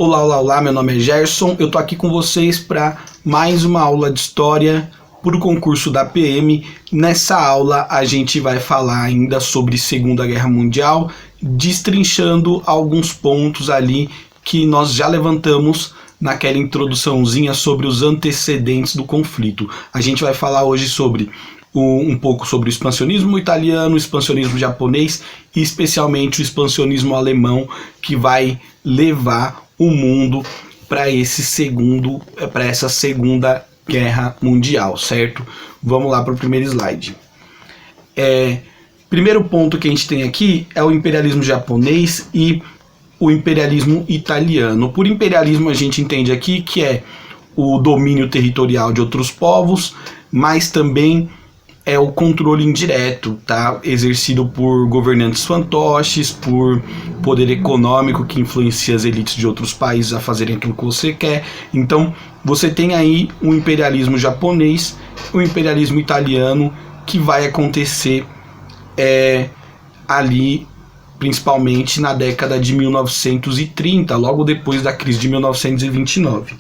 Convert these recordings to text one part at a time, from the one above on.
Olá, olá, olá, meu nome é Gerson, eu tô aqui com vocês para mais uma aula de História para o concurso da PM. Nessa aula a gente vai falar ainda sobre Segunda Guerra Mundial, destrinchando alguns pontos ali que nós já levantamos naquela introduçãozinha sobre os antecedentes do conflito. A gente vai falar hoje sobre um pouco sobre o expansionismo italiano, o expansionismo japonês e especialmente o expansionismo alemão, que vai levar o mundo para essa Segunda Guerra Mundial, certo? Vamos lá para o primeiro slide. Primeiro ponto que a gente tem aqui é o imperialismo japonês e o imperialismo italiano. Por imperialismo a gente entende aqui que é o domínio territorial de outros povos, mas também é o controle indireto, tá? Exercido por governantes fantoches, por poder econômico que influencia as elites de outros países a fazerem aquilo que você quer. Então você tem aí o imperialismo japonês, o imperialismo italiano, que vai acontecer ali principalmente na década de 1930, logo depois da crise de 1929.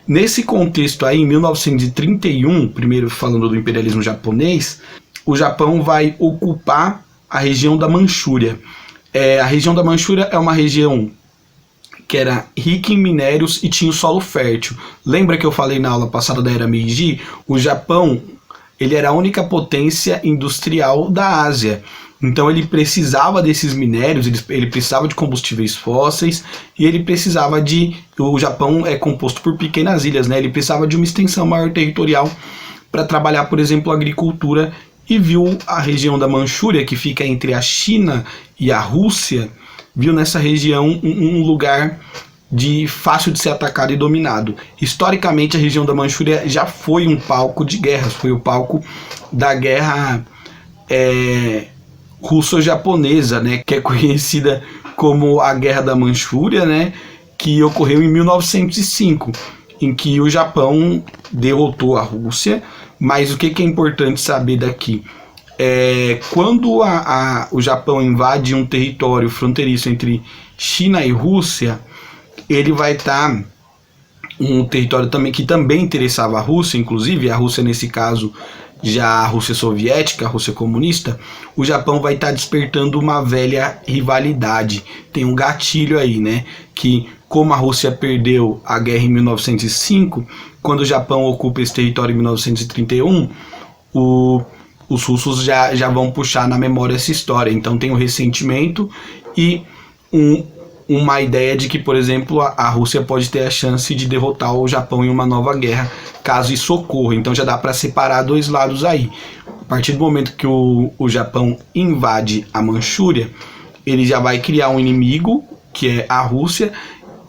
Nesse contexto aí, em 1931, primeiro falando do imperialismo japonês, o Japão vai ocupar a região da Manchúria. A região da Manchúria é uma região que era rica em minérios e tinha o solo fértil. Lembra que eu falei na aula passada da Era Meiji? O Japão, ele era a única potência industrial da Ásia. Então ele precisava desses minérios, ele precisava de combustíveis fósseis e ele precisava o Japão é composto por pequenas ilhas, né? Ele precisava de uma extensão maior territorial para trabalhar, por exemplo, a agricultura, e viu a região da Manchúria, que fica entre a China e a Rússia, viu nessa região um lugar fácil de ser atacado e dominado. Historicamente a região da Manchúria já foi um palco de guerras, foi o palco da guerra russo-japonesa, né, que é conhecida como a Guerra da Manchúria, né, que ocorreu em 1905, em que o Japão derrotou a Rússia. Mas o que é importante saber daqui? Quando o Japão invade um território fronteiriço entre China e Rússia, ele vai estar um território que também interessava a Rússia, inclusive a Rússia nesse caso já a Rússia soviética, a Rússia comunista. O Japão vai estar despertando uma velha rivalidade. Tem um gatilho aí, né? Que como a Rússia perdeu a guerra em 1905, quando o Japão ocupa esse território em 1931, os russos já vão puxar na memória essa história. Então tem um ressentimento e uma ideia de que, por exemplo, a Rússia pode ter a chance de derrotar o Japão em uma nova guerra, caso isso ocorra. Então já dá para separar dois lados aí. A partir do momento que o Japão invade a Manchúria, ele já vai criar um inimigo, que é a Rússia,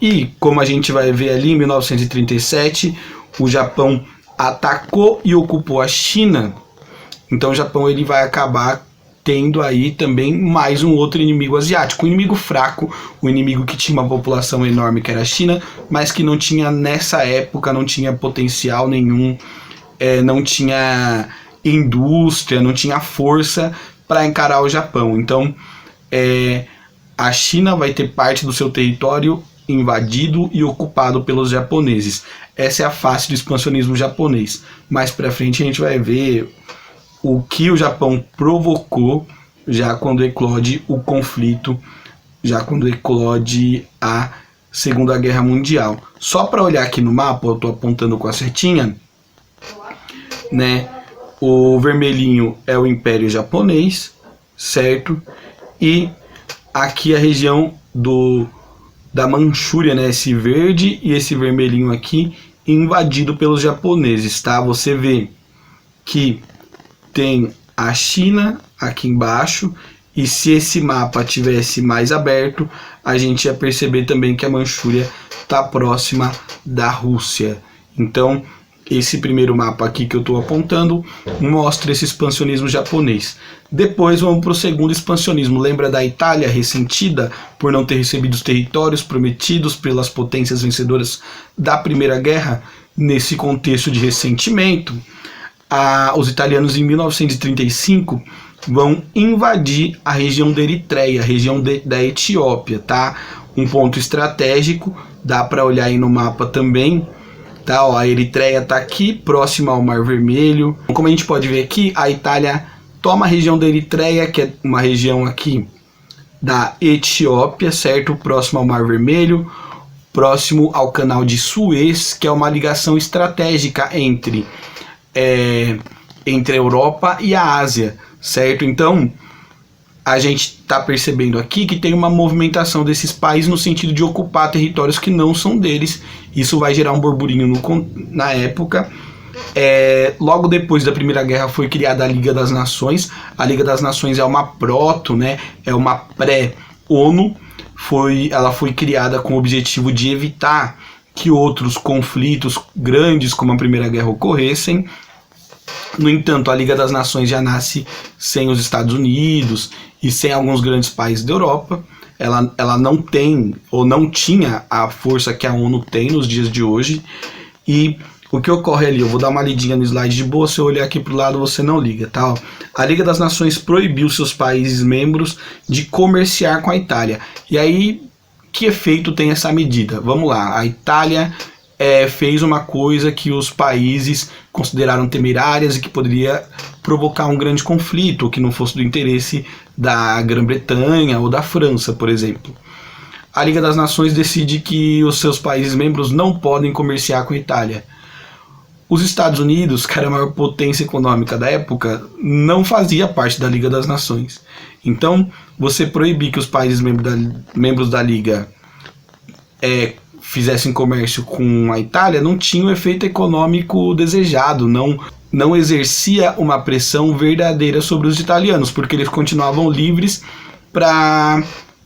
e como a gente vai ver ali em 1937, o Japão atacou e ocupou a China. Então o Japão ele vai acabar tendo aí também mais um outro inimigo asiático, um inimigo fraco, um inimigo que tinha uma população enorme, que era a China, mas que não tinha, nessa época, não tinha potencial nenhum, não tinha indústria, não tinha força para encarar o Japão. Então a China vai ter parte do seu território invadido e ocupado pelos japoneses. Essa é a face do expansionismo japonês. Mais para frente a gente vai ver o que o Japão provocou já quando eclode o conflito, já quando eclode a Segunda Guerra Mundial. Só para olhar aqui no mapa, eu estou apontando com a setinha, né? O vermelhinho é o Império Japonês, certo? E aqui a região da Manchúria, né? Esse verde e esse vermelhinho aqui invadido pelos japoneses, tá? Você vê que tem a China aqui embaixo, e se esse mapa tivesse mais aberto, a gente ia perceber também que a Manchúria está próxima da Rússia. Então, esse primeiro mapa aqui que eu estou apontando mostra esse expansionismo japonês. Depois vamos para o segundo expansionismo. Lembra da Itália ressentida por não ter recebido os territórios prometidos pelas potências vencedoras da Primeira Guerra? Nesse contexto de ressentimento, os italianos em 1935 vão invadir a região da Eritreia, a região da Etiópia, tá? um ponto estratégico, dá para olhar aí no mapa também. Tá, ó, a Eritreia está aqui, próxima ao Mar Vermelho. Como a gente pode ver aqui, a Itália toma a região da Eritreia, que é uma região aqui da Etiópia, certo? Próximo ao Mar Vermelho, próximo ao Canal de Suez, que é uma ligação estratégica entre a Europa e a Ásia, certo? Então, a gente está percebendo aqui que tem uma movimentação desses países no sentido de ocupar territórios que não são deles. Isso vai gerar um burburinho na época. Logo depois da Primeira Guerra foi criada a Liga das Nações. A Liga das Nações é uma proto, né? É uma pré-ONU. Ela foi criada com o objetivo de evitar que outros conflitos grandes como a Primeira Guerra ocorressem. No entanto, a Liga das Nações já nasce sem os Estados Unidos e sem alguns grandes países da Europa. Ela não tem ou não tinha a força que a ONU tem nos dias de hoje. E o que ocorre ali, eu vou dar uma lidinha no slide de boa, se eu olhar aqui para o lado você não liga, tá? A Liga das Nações proibiu seus países membros de comerciar com a Itália. E aí, que efeito tem essa medida? Vamos lá, a Itália fez uma coisa que os países consideraram temerárias e que poderia provocar um grande conflito, que não fosse do interesse da Grã-Bretanha ou da França, por exemplo. A Liga das Nações decide que os seus países membros não podem comerciar com a Itália. Os Estados Unidos, que era a maior potência econômica da época, não fazia parte da Liga das Nações. Então, você proibir que os países membros da Liga fizessem comércio com a Itália não tinha o efeito econômico desejado, não exercia uma pressão verdadeira sobre os italianos, porque eles continuavam livres para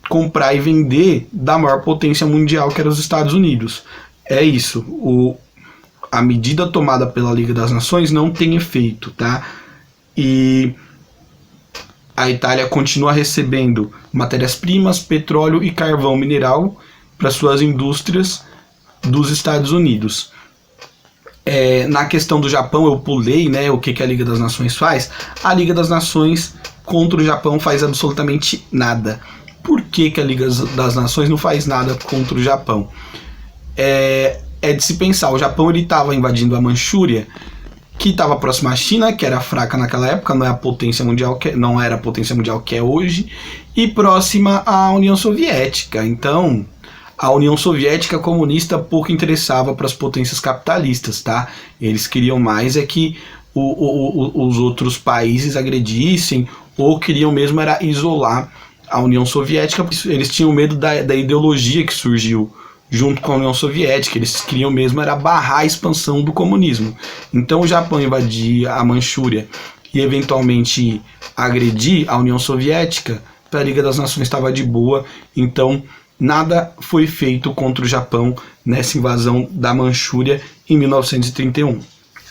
comprar e vender da maior potência mundial, que era os Estados Unidos. É isso, a medida tomada pela Liga das Nações não tem efeito, tá? E a Itália continua recebendo matérias-primas, petróleo e carvão mineral para suas indústrias dos Estados Unidos. Na questão do Japão, eu pulei, né, o que a Liga das Nações faz. A Liga das Nações contra o Japão faz absolutamente nada. Por que a Liga das Nações não faz nada contra o Japão? É de se pensar, o Japão estava invadindo a Manchúria, que estava próxima à China, que era fraca naquela época, não era a potência mundial que é hoje, e próxima à União Soviética. Então, a União Soviética comunista pouco interessava para as potências capitalistas, tá? Eles queriam mais que os outros países agredissem, ou queriam mesmo era isolar a União Soviética. Eles tinham medo da ideologia que surgiu junto com a União Soviética. Eles queriam mesmo era barrar a expansão do comunismo. Então o Japão invadia a Manchúria e eventualmente agredir a União Soviética, para a Liga das Nações estava de boa. Então nada foi feito contra o Japão nessa invasão da Manchúria em 1931.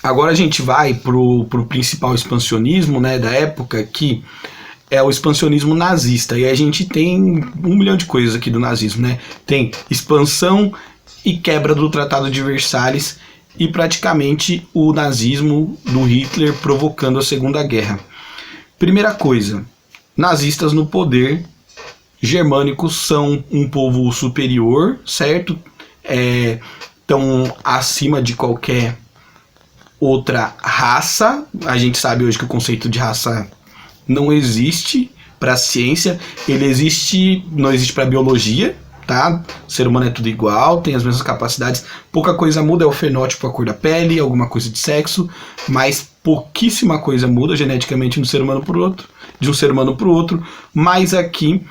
Agora a gente vai para o principal expansionismo, né, da época, que é o expansionismo nazista. E a gente tem 1 milhão de coisas aqui do nazismo, né? Tem expansão e quebra do Tratado de Versalhes e praticamente o nazismo do Hitler provocando a Segunda Guerra. Primeira coisa, nazistas no poder, germânicos são um povo superior, certo? Estão acima de qualquer outra raça. A gente sabe hoje que o conceito de raça não existe para a ciência, não existe para a biologia, tá? O ser humano é tudo igual, tem as mesmas capacidades, pouca coisa muda, é o fenótipo, a cor da pele, alguma coisa de sexo, mas pouquíssima coisa muda geneticamente de um ser humano para o outro, mas aqui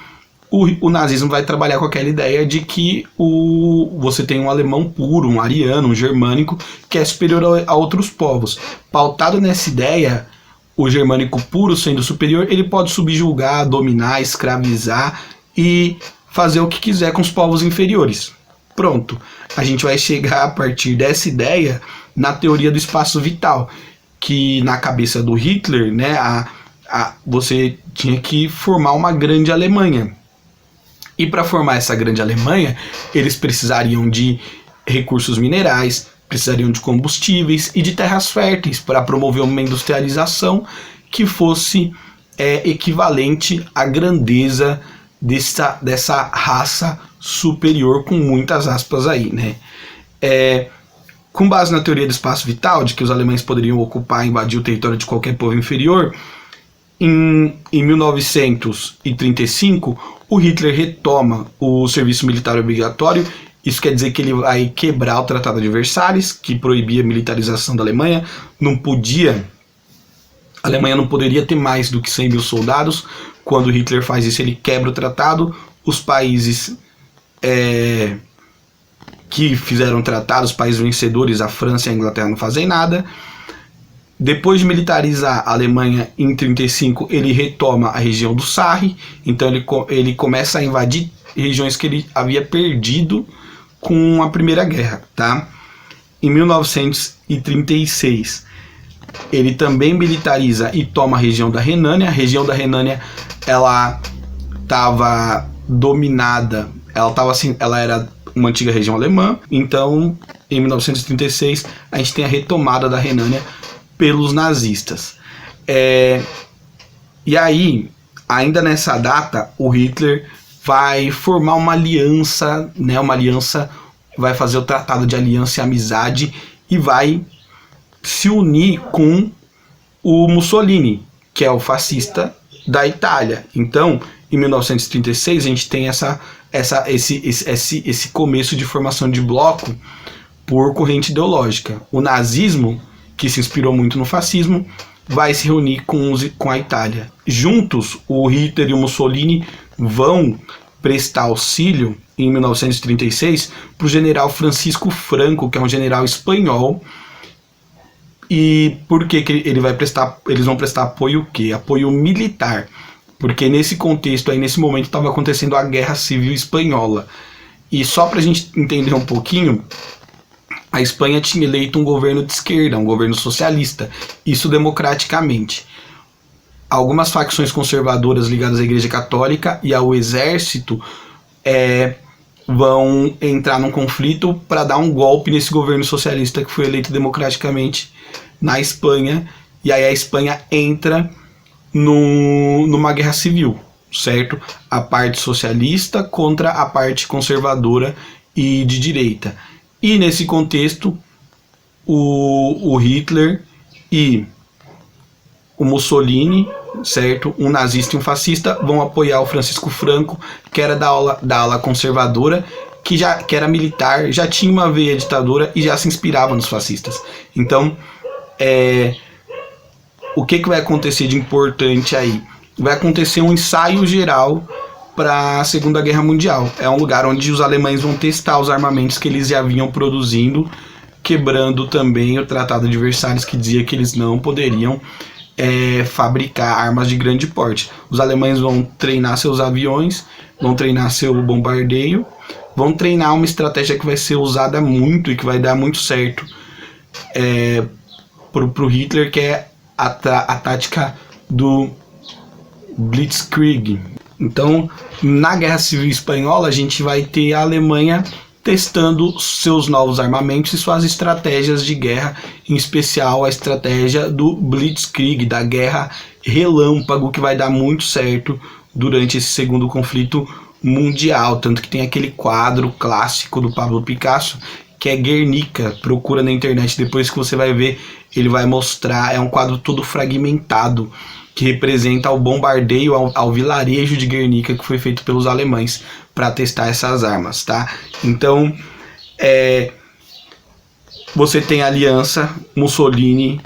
o nazismo vai trabalhar com aquela ideia de que você tem um alemão puro, um ariano, um germânico, que é superior a outros povos. Pautado nessa ideia, o germânico puro sendo superior, ele pode subjugar, dominar, escravizar e fazer o que quiser com os povos inferiores. Pronto, a gente vai chegar a partir dessa ideia na teoria do espaço vital, que na cabeça do Hitler, né, você tinha que formar uma grande Alemanha. E para formar essa grande Alemanha, eles precisariam de recursos minerais, precisariam de combustíveis e de terras férteis para promover uma industrialização que fosse equivalente à grandeza dessa raça superior, com muitas aspas aí, né? Com base na teoria do espaço vital, de que os alemães poderiam ocupar e invadir o território de qualquer povo inferior, em 1935, o Hitler retoma o serviço militar obrigatório. Isso quer dizer que ele vai quebrar o Tratado de Versalhes, que proibia a militarização da Alemanha. A Alemanha não poderia ter mais do que 100 mil soldados. Quando Hitler faz isso, ele quebra o tratado. Os países que fizeram o tratado, os países vencedores, a França e a Inglaterra, não fazem nada. Depois de militarizar a Alemanha em 1935, ele retoma a região do Sarre. Então ele começa a invadir regiões que ele havia perdido com a Primeira Guerra, tá? Em 1936, ele também militariza e toma a região da Renânia. A região da Renânia, ela estava dominada, ela era uma antiga região alemã. Então, em 1936, a gente tem a retomada da Renânia pelos nazistas. E aí, ainda nessa data, o Hitler vai formar uma aliança, né? Vai fazer o Tratado de Aliança e Amizade e vai se unir com o Mussolini, que é o fascista da Itália. Então, em 1936, a gente tem esse começo de formação de bloco por corrente ideológica. O nazismo, que se inspirou muito no fascismo, vai se reunir com a Itália. Juntos, o Hitler e o Mussolini vão prestar auxílio, em 1936, para o general Francisco Franco, que é um general espanhol. E por que eles vão prestar apoio o quê? Apoio militar. Porque nesse contexto, aí nesse momento, estava acontecendo a Guerra Civil Espanhola. E só para a gente entender um pouquinho, a Espanha tinha eleito um governo de esquerda, um governo socialista, isso democraticamente. Algumas facções conservadoras ligadas à Igreja Católica e ao exército vão entrar num conflito para dar um golpe nesse governo socialista que foi eleito democraticamente na Espanha, e aí a Espanha entra numa guerra civil, certo? A parte socialista contra a parte conservadora e de direita. E nesse contexto, o Hitler e o Mussolini, certo? Um nazista e um fascista, vão apoiar o Francisco Franco, que era da ala conservadora, que era militar, já tinha uma veia ditadora e já se inspirava nos fascistas. Então, o que vai acontecer de importante aí? Vai acontecer um ensaio geral para a Segunda Guerra Mundial. É um lugar onde os alemães vão testar os armamentos que eles já vinham produzindo, quebrando também o Tratado de Versalhes, que dizia que eles não poderiam fabricar armas de grande porte. Os alemães vão treinar seus aviões, vão treinar seu bombardeio, vão treinar uma estratégia que vai ser usada muito e que vai dar muito certo pro Hitler, que é a tática do Blitzkrieg. Então, na Guerra Civil Espanhola, a gente vai ter a Alemanha testando seus novos armamentos e suas estratégias de guerra, em especial a estratégia do Blitzkrieg, da guerra relâmpago, que vai dar muito certo durante esse segundo conflito mundial. Tanto que tem aquele quadro clássico do Pablo Picasso, que é Guernica. Procura na internet depois que você vai ver, ele vai mostrar, é um quadro todo fragmentado, que representa o bombardeio ao vilarejo de Guernica, que foi feito pelos alemães para testar essas armas, tá? Então, você tem a aliança Mussolini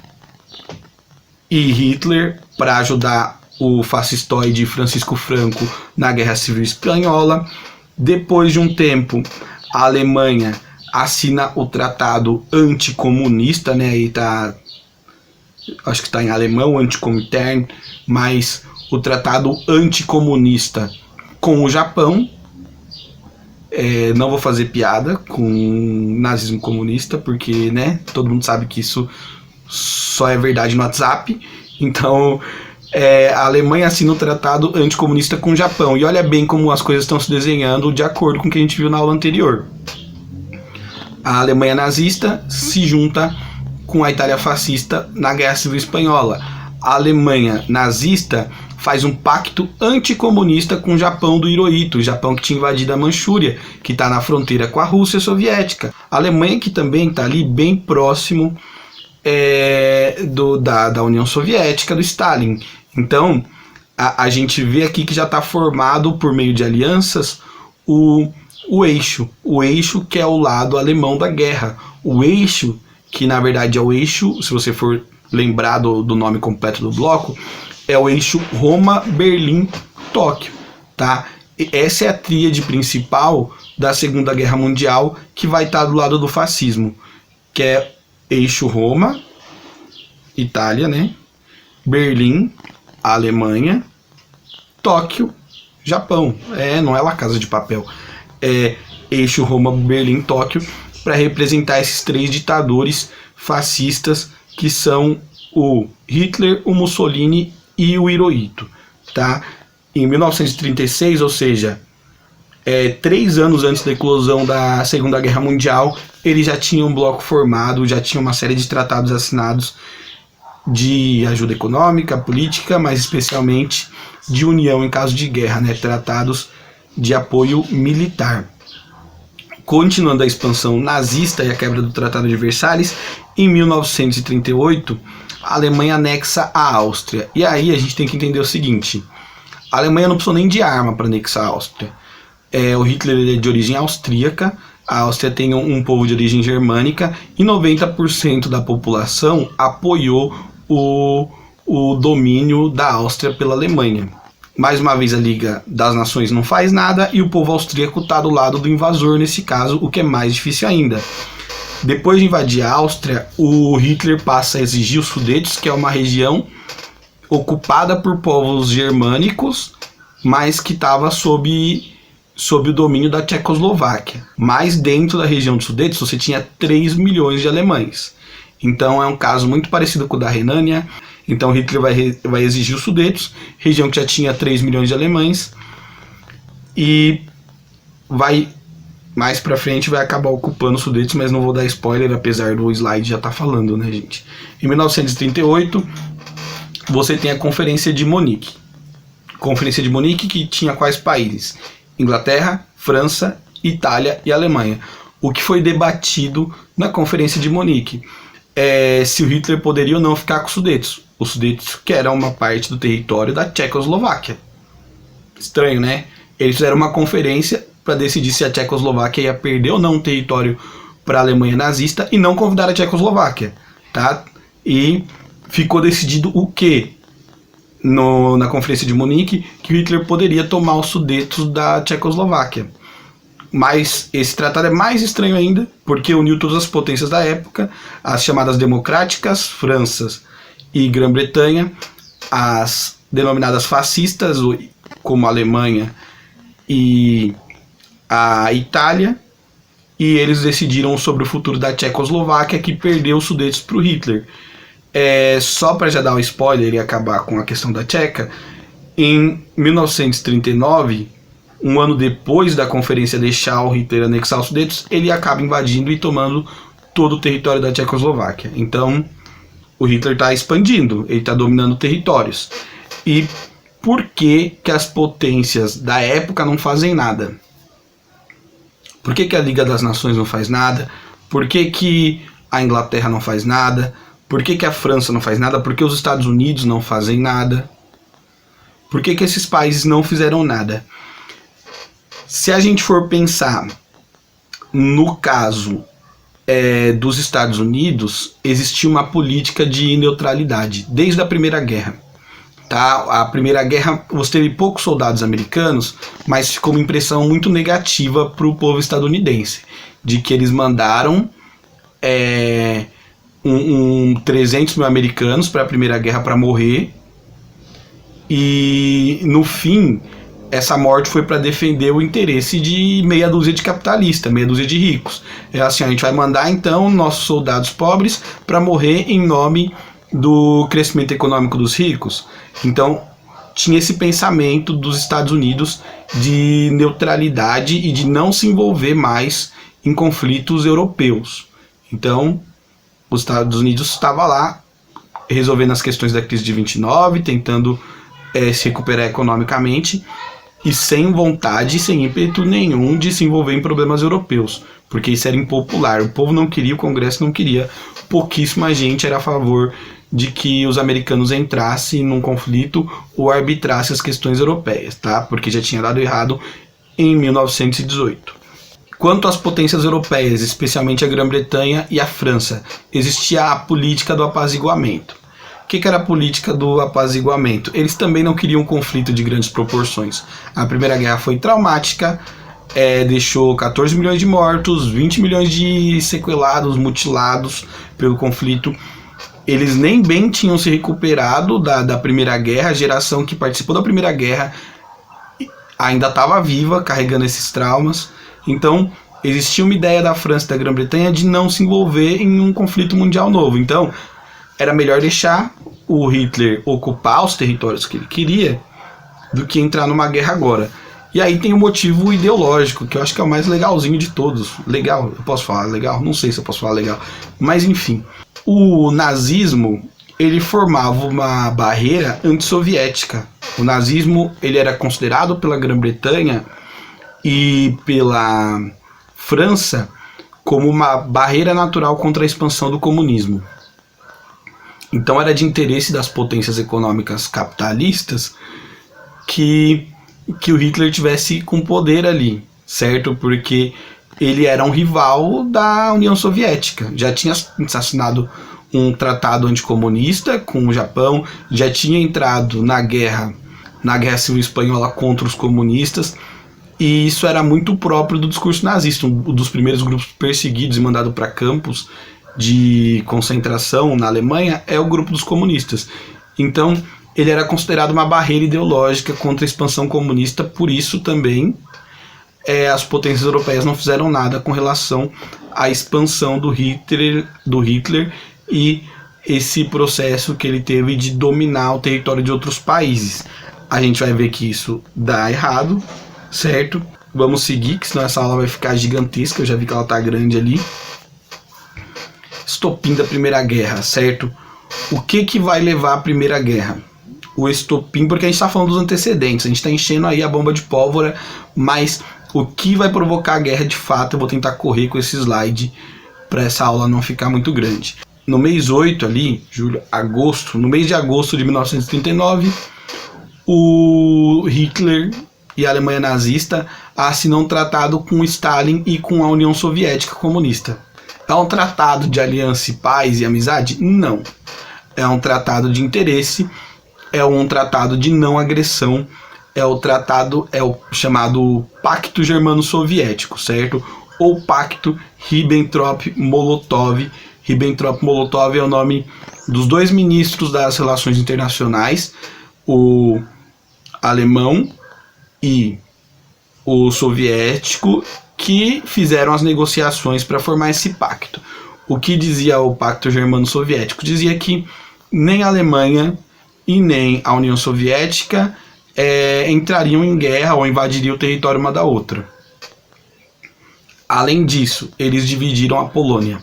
e Hitler para ajudar o fascistoide Francisco Franco na Guerra Civil Espanhola. Depois de um tempo, a Alemanha assina o Tratado Anticomunista, né? Aí tá, acho que está em alemão, Antikomintern, mas o Tratado Anticomunista com o Japão. Não vou fazer piada com nazismo comunista, porque, né, todo mundo sabe que isso só é verdade no WhatsApp. Então, a Alemanha assina o Tratado Anticomunista com o Japão. E olha bem como as coisas estão se desenhando de acordo com o que a gente viu na aula anterior. A Alemanha nazista se junta com a Itália fascista na Guerra Civil Espanhola. A Alemanha nazista faz um pacto anticomunista com o Japão do Hirohito, o Japão que tinha invadido a Manchúria, que está na fronteira com a Rússia soviética. A Alemanha que também está ali bem próximo da União Soviética, do Stalin. Então, a gente vê aqui que já está formado por meio de alianças o eixo que é o lado alemão da guerra, o eixo que na verdade é o eixo, se você for lembrar do nome completo do bloco, é o eixo Roma, Berlim, Tóquio, tá? Essa é a tríade principal da Segunda Guerra Mundial que vai estar do lado do fascismo, que é eixo Roma, Itália, né? Berlim, Alemanha, Tóquio, Japão. Não é La Casa de Papel. É eixo Roma, Berlim, Tóquio, para representar esses três ditadores fascistas que são o Hitler, o Mussolini e o Hirohito, tá? Em 1936, ou seja, 3 anos antes da eclosão da Segunda Guerra Mundial, ele já tinha um bloco formado, já tinha uma série de tratados assinados de ajuda econômica, política, mas especialmente de união em caso de guerra, né? Tratados de apoio militar. Continuando a expansão nazista e a quebra do Tratado de Versalhes, em 1938, a Alemanha anexa a Áustria. E aí a gente tem que entender o seguinte: a Alemanha não precisou nem de arma para anexar a Áustria. O Hitler é de origem austríaca, a Áustria tem um povo de origem germânica e 90% da população apoiou o domínio da Áustria pela Alemanha. Mais uma vez, a Liga das Nações não faz nada e o povo austríaco está do lado do invasor nesse caso, o que é mais difícil ainda. Depois de invadir a Áustria, o Hitler passa a exigir os Sudetos, que é uma região ocupada por povos germânicos, mas que estava sob o domínio da Tchecoslováquia. Mas dentro da região dos Sudetos você tinha 3 milhões de alemães. Então é um caso muito parecido com o da Renânia. Então Hitler vai exigir os Sudetos, região que já tinha 3 milhões de alemães, e mais pra frente vai acabar ocupando os Sudetos, mas não vou dar spoiler, apesar do slide já estar falando, né, gente? Em 1938, você tem a Conferência de Munique. Conferência de Munique que tinha quais países? Inglaterra, França, Itália e Alemanha. O que foi debatido na Conferência de Munique se o Hitler poderia ou não ficar com os Sudetos. Os Sudetos, que era uma parte do território da Tchecoslováquia. Estranho, né? Eles fizeram uma conferência para decidir se a Tchecoslováquia ia perder ou não o território para a Alemanha nazista e não convidar a Tchecoslováquia, tá? E ficou decidido o quê? Na Conferência de Munique, que o Hitler poderia tomar os Sudetos da Tchecoslováquia. Mas esse tratado é mais estranho ainda, porque uniu todas as potências da época, as chamadas democráticas, França e Grã-Bretanha, as denominadas fascistas, como a Alemanha e a Itália, e eles decidiram sobre o futuro da Tchecoslováquia, que perdeu os Sudetos para o Hitler. Só para já dar um spoiler e acabar com a questão da Tcheca, em 1939, um ano depois da conferência deixar o Hitler anexar os Sudetos, ele acaba invadindo e tomando todo o território da Tchecoslováquia. Então, o Hitler está expandindo, ele está dominando territórios. E por que as potências da época não fazem nada? Por que a Liga das Nações não faz nada? Por que a Inglaterra não faz nada? Por que a França não faz nada? Por que os Estados Unidos não fazem nada? Por que esses países não fizeram nada? Se a gente for pensar no caso dos Estados Unidos, existia uma política de neutralidade desde a Primeira Guerra. Tá? A Primeira Guerra você teve poucos soldados americanos, mas ficou uma impressão muito negativa para o povo estadunidense, de que eles mandaram 300 mil americanos para a Primeira Guerra para morrer, e no fim essa morte foi para defender o interesse de meia dúzia de capitalistas, meia dúzia de ricos. Assim, a gente vai mandar então nossos soldados pobres para morrer em nome do crescimento econômico dos ricos. Então tinha esse pensamento dos Estados Unidos de neutralidade e de não se envolver mais em conflitos europeus. Então os Estados Unidos estava lá resolvendo as questões da crise de 29, tentando se recuperar economicamente e sem vontade, sem ímpeto nenhum de se envolver em problemas europeus, porque isso era impopular. O povo não queria, o Congresso não queria, pouquíssima gente era a favor de que os americanos entrassem num conflito ou arbitrassem as questões europeias, tá? Porque já tinha dado errado em 1918. Quanto às potências europeias, especialmente a Grã-Bretanha e a França, existia a política do apaziguamento. O que era a política do apaziguamento? Eles também não queriam um conflito de grandes proporções. A Primeira Guerra foi traumática, deixou 14 milhões de mortos, 20 milhões de sequelados, mutilados pelo conflito. Eles nem bem tinham se recuperado da Primeira Guerra. A geração que participou da Primeira Guerra ainda estava viva, carregando esses traumas. Então, existia uma ideia da França e da Grã-Bretanha de não se envolver em um conflito mundial novo. Então, era melhor deixar o Hitler ocupar os territórios que ele queria do que entrar numa guerra agora. E aí tem o motivo ideológico, que eu acho que é o mais legalzinho de todos. Legal? Eu posso falar legal? Não sei se eu posso falar legal. Mas enfim, o nazismo, ele formava uma barreira antissoviética. O nazismo, ele era considerado pela Grã-Bretanha e pela França como uma barreira natural contra a expansão do comunismo. Então era de interesse das potências econômicas capitalistas que o Hitler tivesse com poder ali, certo? Porque ele era um rival da União Soviética. Já tinha assinado um tratado anticomunista com o Japão, já tinha entrado na Guerra Civil Espanhola contra os comunistas, e isso era muito próprio do discurso nazista. Um dos primeiros grupos perseguidos e mandado para campos de concentração na Alemanha é o grupo dos comunistas. Então ele era considerado uma barreira ideológica contra a expansão comunista. Por isso também as potências europeias não fizeram nada com relação à expansão do Hitler e esse processo que ele teve de dominar o território de outros países. A gente vai ver que isso dá errado, certo? Vamos seguir, que senão essa aula vai ficar gigantesca. Eu já vi que ela tá grande ali. Estopim da Primeira Guerra, certo? O que vai levar à Primeira Guerra? O estopim, porque a gente está falando dos antecedentes, a gente está enchendo aí a bomba de pólvora, mas o que vai provocar a guerra de fato, eu vou tentar correr com esse slide para essa aula não ficar muito grande. No mês 8 ali, no mês de agosto de 1939, o Hitler e a Alemanha nazista assinam um tratado com Stalin e com a União Soviética comunista. É um tratado de aliança, paz e amizade? Não. É um tratado de interesse, é um tratado de não agressão, é o chamado Pacto Germano-Soviético, certo? Ou Pacto Ribbentrop-Molotov. Ribbentrop-Molotov é o nome dos dois ministros das relações internacionais, o alemão e o soviético, que fizeram as negociações para formar esse pacto. O que dizia o Pacto Germano-Soviético? Dizia que nem a Alemanha e nem a União Soviética entrariam em guerra ou invadiriam o território uma da outra. Além disso, eles dividiram a Polônia.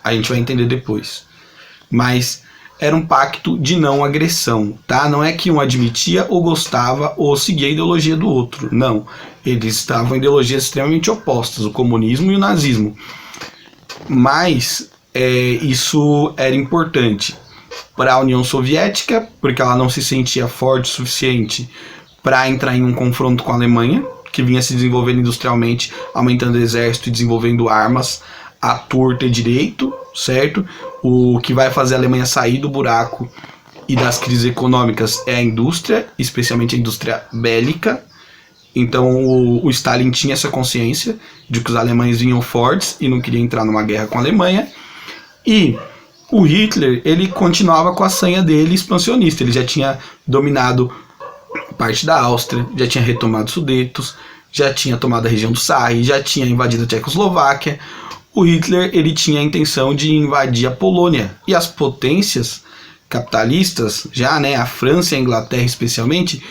A gente vai entender depois. Mas era um pacto de não agressão, tá? Não é que um admitia ou gostava ou seguia a ideologia do outro. Não. Eles estavam em ideologias extremamente opostas, o comunismo e o nazismo. Mas isso era importante para a União Soviética, porque ela não se sentia forte o suficiente para entrar em um confronto com a Alemanha, que vinha se desenvolvendo industrialmente, aumentando o exército e desenvolvendo armas à torta e direito, certo? O que vai fazer a Alemanha sair do buraco e das crises econômicas é a indústria, especialmente a indústria bélica. Então o Stalin tinha essa consciência de que os alemães vinham fortes e não queria entrar numa guerra com a Alemanha. E o Hitler, ele continuava com a sanha dele expansionista. Ele já tinha dominado parte da Áustria, já tinha retomado os Sudetos, já tinha tomado a região do Sarre, já tinha invadido a Tchecoslováquia. O Hitler, ele tinha a intenção de invadir a Polônia. E as potências capitalistas, já, né, a França e a Inglaterra especialmente,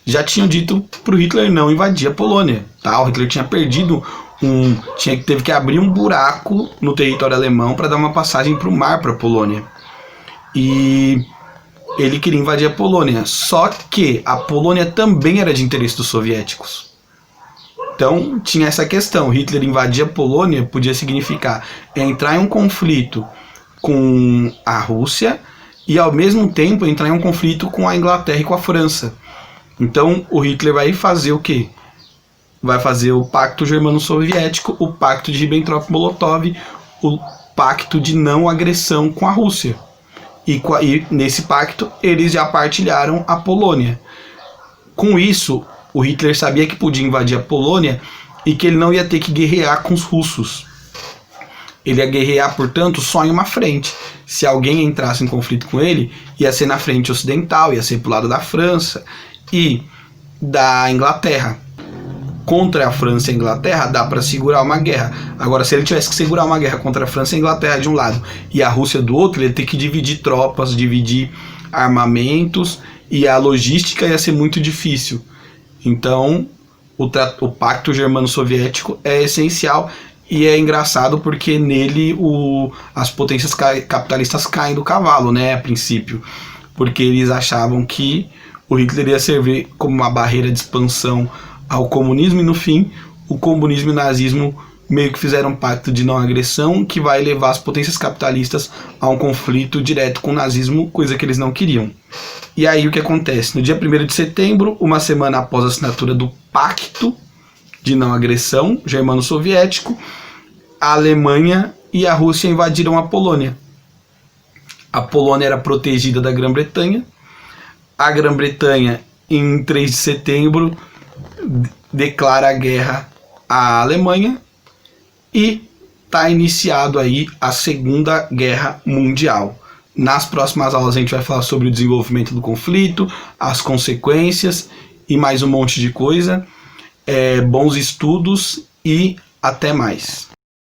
já tinham dito para o Hitler não invadir a Polônia. Tá? O Hitler tinha perdido teve que abrir um buraco no território alemão para dar uma passagem para o mar para a Polônia. E ele queria invadir a Polônia. Só que a Polônia também era de interesse dos soviéticos. Então tinha essa questão. Hitler invadir a Polônia podia significar entrar em um conflito com a Rússia e ao mesmo tempo entrar em um conflito com a Inglaterra e com a França. Então o Hitler vai fazer o quê? Vai fazer o Pacto Germano-Soviético, o Pacto de Ribbentrop-Molotov, o Pacto de não agressão com a Rússia. E nesse pacto eles já partilharam a Polônia. Com isso, o Hitler sabia que podia invadir a Polônia e que ele não ia ter que guerrear com os russos. Ele ia guerrear, portanto, só em uma frente. Se alguém entrasse em conflito com ele, ia ser na frente ocidental, ia ser pro lado da França e da Inglaterra. Contra a França e a Inglaterra dá para segurar uma guerra. Agora, se ele tivesse que segurar uma guerra contra a França e a Inglaterra de um lado e a Rússia do outro, ele ia ter que dividir tropas, dividir armamentos e a logística ia ser muito difícil. Então, o Pacto Germano-Soviético é essencial e é engraçado porque nele as potências capitalistas caem do cavalo, né, a princípio, porque eles achavam que o Hitler ia servir como uma barreira de expansão ao comunismo e no fim o comunismo e o nazismo meio que fizeram um pacto de não agressão que vai levar as potências capitalistas a um conflito direto com o nazismo, coisa que eles não queriam. E aí o que acontece? No dia 1º de setembro, uma semana após a assinatura do pacto de não agressão germano-soviético, a Alemanha e a Rússia invadiram a Polônia. A Polônia era protegida da Grã-Bretanha. A Grã-Bretanha, em 3 de setembro, declara a guerra à Alemanha e está iniciado aí a Segunda Guerra Mundial. Nas próximas aulas a gente vai falar sobre o desenvolvimento do conflito, as consequências e mais um monte de coisa. Bons estudos e até mais.